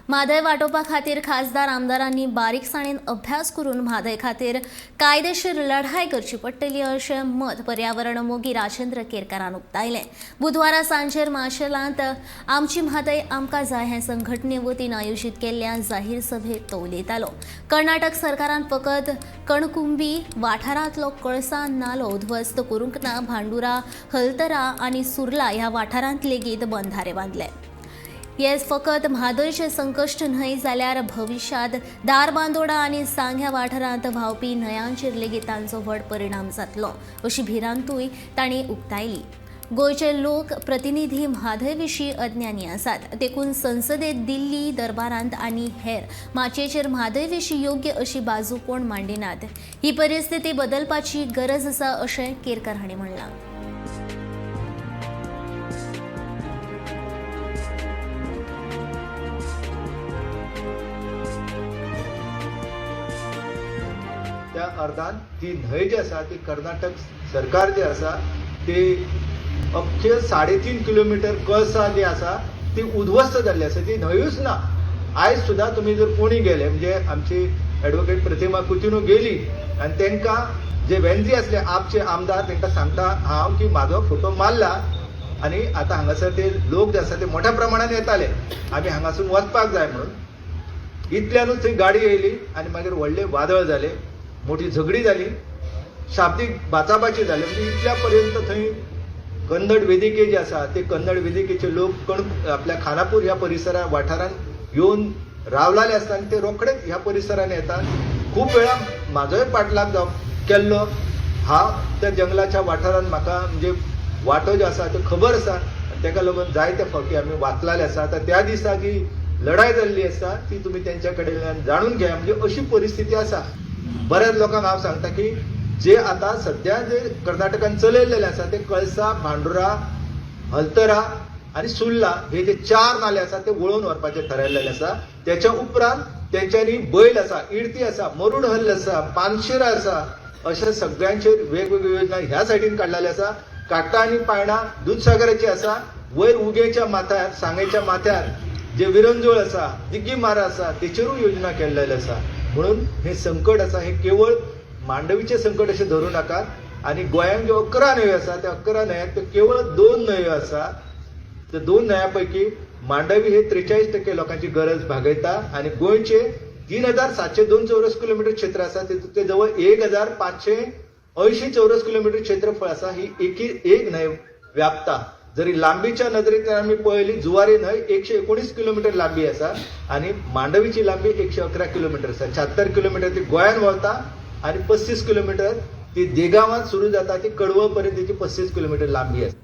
म्हादय वाटोवपा खातीर खासदार आमदारांनी बारीकसाणेन अभ्यास करून म्हादय खातीर कायदेशीर लढाई करची पडटली अशें मत पर्यावरण मोगी राजेंद्र केरकारान उक्तायलें। बुधवारा सांजेर माशेलांत आमची म्हादय आमकां जाय हे संघटने वतीन आयोजीत केल्ल्या जाहीर सभेत तो उलयतालो। कर्नाटक सरकारान फकत कणकुंबी वाठारांतलो कळसा नालो उध्वस्त करूंक ना, भांडुरा, हलतरा आनी सुर्ला ह्या वाठारांत लेगीत बंधारे बांदले। हे फकत म्हादयचे संकश्ट न्हय जाल्यार भविष्यांत दारबांदोडा आनी सांग्या वाठारांत व्हांवपी न्हंयांचेर लेगीत तांचो व्हड परिणाम जातलो अशी भिरांतूय तांणी उक्तायली। गोंयचे लोक प्रतिनिधी म्हादय विशीं अज्ञानी आसात, देखून संसदेत, दिल्ली दरबारांत आनी हेर माचयेचेर म्हादय विशीं योग्य अशी बाजू कोण मांडिनात। ही परिस्थिती बदलपाची गरज आसा अशें केरकार हांणी म्हणलां। त्या अर्थान ती न्हंय जी आसा ती कर्नाटक सरकार जे आसा ते अख्खे 3.5 किलोमीटर कळसा जी आसा ती उध्वस्त जाल्ली आसा, ती न्हंयूच ना। आयज सुद्दां तुमी जर कोणी गेले म्हणजे आमची ॲडव्होकेट प्रतिमा कुतिन्हू गेली आनी तांकां जे वेंजी असले आपचे आमदार तांकां सांगता हांव की म्हाजो फोटो मारला आनी आतां हांगासर ते लोक जे आसा ते मोठ्या प्रमाणान येताले, आमी हांगासून वचपाक जाय म्हणून। इतल्यानूच थंय गाडी येयली आनी मागीर व्हडले वादळ जाले, मोठी झगडी जाली, शाब्दीक बाचाबाची जाली। म्हणजे इतल्या पर्यंत थंय कन्नड वेदिके जे आसा ते कन्नड वेदिकेचे लोक आपल्या खानापूर ह्या परिसरा वाठारांत येवन रावलेले आसता आनी ते रोखडेच ह्या परिसरान येतात। खूब वेळा म्हाजोय पाठलाग केल्लो, हांव त्या जंगलाच्या वाठारांत म्हाका म्हणजे वाटो जो आसा तो खबर आसा, ताका लागून जायते फावटी आमी वाचलेले आसा। आतां त्या दिसा जी लढाई जाल्ली आसा ती तुमी तेंच्या कडेन जाणून घ्या, म्हणजे अशी परिस्थिती आसा। बऱ्याच लोकांक हांव सांगता की जे आता सध्या जे कर्नाटकान चलयलेले आसा ते कळसा, भांडुरा, हलतरा आनी सुर्ला हे जे 4 नाले आसा ते वळोवन व्हरपाचे थारायलेले आसा। त्याच्या उपरांत तेंच्यांनी बैल आसा, इडती आसा, मरुड हल्ल आसा, पानशिरा आसा, अशा सगळ्यांचेर वेगवेगळ्यो योजना ह्या सायडीन काडलेले आसा। काट्टा आनी पायणा दूधसागराची आसा, वयर उगेच्या माथ्यार, सांगेच्या माथ्यार जे विरंजोळ आसा, दिग्गी मारा आसा, तेचेरूय योजना केल्लेले आसा। म्हणून हे संकट आसा हे केवळ मांडवीचे संकट अशें धरूं नाकात। आनी गोंयांत ज्यो 11 न्हंयो आसा त्या 11 न्हंयांत त्यो केवळ 2 न्हंयो आसा। त्या 2 न्हंयां पैकी मांडवी हे 43% लोकांची गरज भागयता आनी गोंयचे 3702 चौरस किलोमीटर क्षेत्र आसा, तेतूंत ते जवळ 1580 चौरस किलोमीटर क्षेत्रफळ आसा। ही एक न्हंय व्यापता। जरी लांबीच्या नदरेंतल्यान आमी पळयली, जुवारी न्हंय 119 किलोमीटर लांबी आसा आनी मांडवीची लांबी 111 किलोमीटर आसा। 76 किलोमीटर ती गोंयान व्हांवता आनी 35 किलोमीटर ती देगांवांत सुरू जाता ती कडवळ पर्यंत तिची 35 किलोमीटर लांबी आसा।